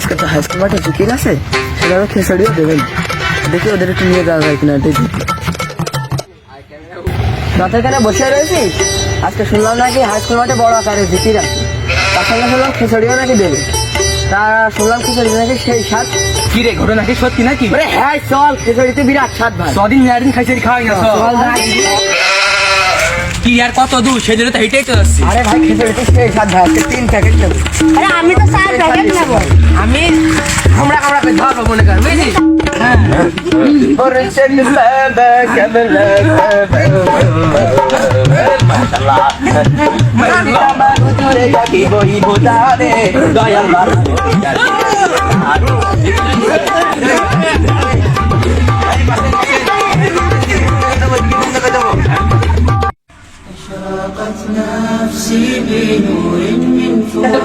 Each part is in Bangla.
আজকে তো হাই স্কুল মাঠে জিকির আছে, সেটারও খেসাড়িও দেবেন। দেখি ওদের একটু নিয়ে যাওয়া যায় কিনা। দেখি রাতের কানে বসে রয়েছি, আজকে শুনলাম নাকি হাই স্কুল মাঠে বড় আকারে জিকির আছে, তার সঙ্গে শুনলাম খেসাড়িও নাকি দেবে। তা শুনলাম খিচুড়ি নাকি সেই স্বাদ। কি রে ঘটনা কি সত্যি নাকি? হ্যাঁ চল, খিচুড়িতে বিরাট স্বাদ ভাই। সদিন একদিন খাইছে খাওয়াই না কি আর কত দূর সেদিন তো হেঁটেই তো যাচ্ছি। আরে ভাই খিচুড়িতে সেই স্বাদ ভাই, আজকে 3 প্যাকেট নেবো। আরে আমি তো 4 প্যাকেট নেব। আমি আমরা কামড়া ধরবো মনে কর বুঝলি।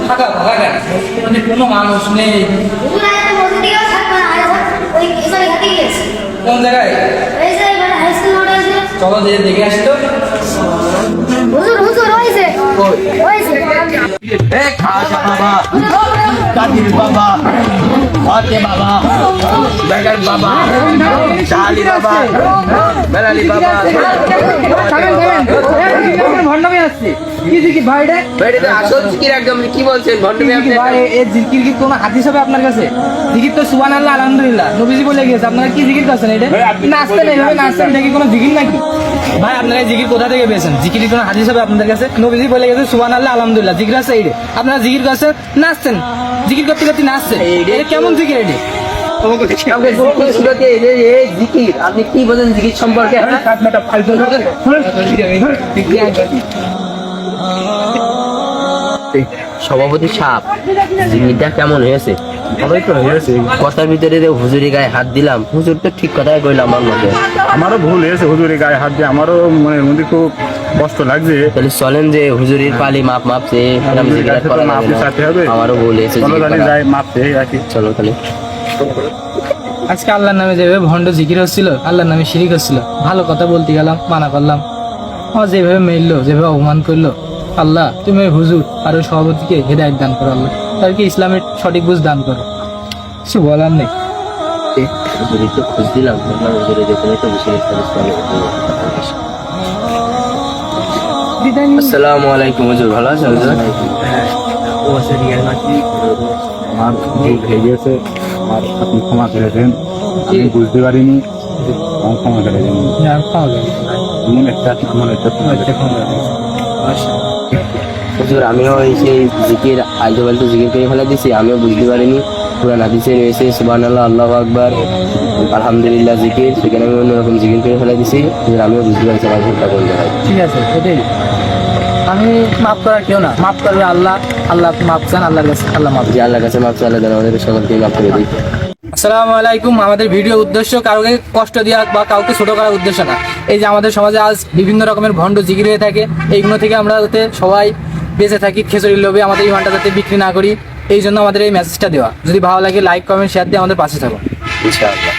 ফাঁকা ফাঁকা কেন? মানে কোনো মানুষ নেই। কোন জায়গায়? চলো দেখে আসি তো। বাবা, কাদির বাবা, ফাতে বাবা, বেগার বাবা, শালি বাবা, বেলালি বাবা। ভণ্ডামি আসছে কি জিকির ভাই রে? ভাই এটা আসল জিকির একদম। কি বলছেন ভণ্ডামি আপনি? ভাই এই জিকির কি কোনো হাদিস হবে আপনার কাছে? জিকির তো সুবহানাল্লাহ আলহামদুলিল্লাহ নবীজি বলে গিয়েছে। আপনারা কি জিকির করছেন? এটা নাচতেন, এইভাবে নাচতেন, এটা কি কোনো জিকির নাকি? ভাই আপনারা এই জিকির কোথা থেকে পেয়েছেন? জিকির কোনো হাদিস হবে আপনাদের কাছে? নবীজি বলে গেছে সুবহানাল্লাহ আলহামদুলিল্লাহ জিকির আছে এইটা। আপনারা জিকির করছেন, নাচছেন, জিকির করতে করতে নাচছেন, এটা কেমন জিকির? এটা আপনি কি বলেন জিকির সম্পর্কে? সভাপতি সাপ জিকিরটা কেমন হয়েছে? ভালোই তো হয়েছে। কথার ভিতরে যে হুজুরি গায়ে হাত দিলাম, হুজুর তো ঠিক কথাই কইলাম আমার মতে। আমারও ভুল হয়েছে, হুজুরের গায়ে হাত দিয়ে আমারও মনের মধ্যে খুব কষ্ট লাগছে। তাহলে চলেন যে হুজুরির পালি মাপ মাপছে আমারও ভুল হয়েছে। মাপ চেয়ে রাখি। চলো তাহলে। আজকে আল্লাহর নামে যেভাবে ভণ্ড জিকির হচ্ছিল, আল্লাহর নামে শিরিক হচ্ছিল, ভালো কথা বলতে গেলাম, মানা করলাম, আমার যেভাবে মেললো, যেভাবে অপমান করলো, আল্লাহ তুমি ওই হুজুর আর ওই সভাপতিকে হেদায়েত দান করো, আল্লাহ তাদেরকে ইসলামের সঠিক বুঝ দান করো। কিছু বলার নেই। হুজুরি তো খুঁজ দিলাম, হুজুরে যেখানে তো আসসালামু আলাইকুম হুজুর, ভালো আছেন হুজুর? আমার ভুল হয়ে গেছে, আমার আপনি ক্ষমা করে দেন। আমি বুঝতে পারিনি, আমার ক্ষমা করে দেন। এমন একটা হুজুর আমিও এই সেই জিকির আলতু ফালতু জিকির করে ফেলে দিছি, আমিও বুঝতে পারিনি। কোরআন হাদিসে রয়েছে সুবহানাল্লাহ, আল্লাহু আকবার, আলহামদুলিল্লাহ জিকির, সেখানে আমি অন্যরকম জিকির করে ফেলে দিছি। হুজুর আমিও বুঝতে পারছি আমার ভুলটা কোন জায়গায়। ঠিক আছে, এটাই আমি মাফ করার কেউ না, মাফ করবে আল্লাহ। আল্লাহ মাফ চান আল্লাহর কাছে, আল্লাহ মাফ। যে আল্লাহর কাছে মাফ চাইলে দেন, আমাদের সকলকে মাফ করে দিই। আসসালামু আলাইকুম। আমাদের ভিডিও উদ্দেশ্য কাউকে কষ্ট দেওয়া বা কাউকে ছোট করার উদ্দেশ্য না। এই যে আমাদের সমাজে আজ বিভিন্ন রকমের ভণ্ড জিকির হয়ে থাকে, এইগুলো থেকে আমরা যাতে সবাই বেঁচে থাকি, খেচুড়ির লোভে আমাদের ইমানটা যাতে বিক্রি না করি, এই জন্য আমাদের এই মেসেজটা দেওয়া। যদি ভালো লাগে লাইক কমেন্ট শেয়ার দিয়ে আমাদের পাশে থাকো ইনশাআল্লাহ।